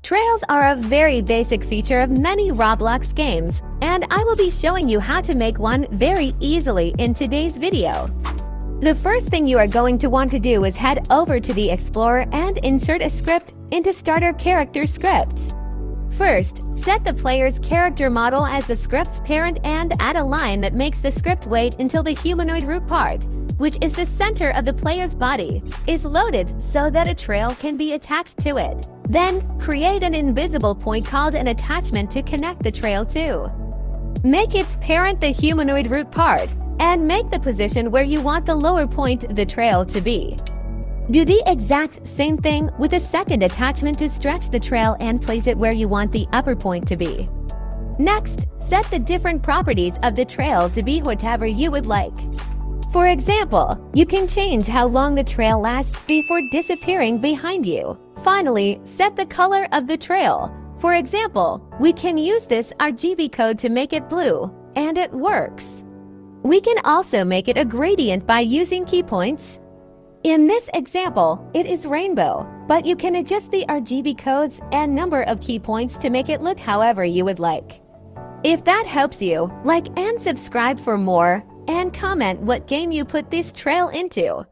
Trails are a very basic feature of many Roblox games, and I will be showing you how to make one very easily in today's video. The first thing you are going to want to do is head over to the Explorer and insert a script into Starter Character Scripts. First, set the player's character model as the script's parent and add a line that makes the script wait until the humanoid root part, which is the center of the player's body, is loaded so that a trail can be attached to it. Then, create an invisible point called an attachment to connect the trail to. Make its parent the humanoid root part, and make the position where you want the lower point the trail to be. Do the exact same thing with a second attachment to stretch the trail and place it where you want the upper point to be. Next, set the different properties of the trail to be whatever you would like. For example, you can change how long the trail lasts before disappearing behind you. Finally, set the color of the trail. For example, we can use this RGB code to make it blue, and it works. We can also make it a gradient by using key points. In this example, it is rainbow, but you can adjust the RGB codes and number of key points to make it look however you would like. If that helps you, like and subscribe for more, and comment what game you put this trail into.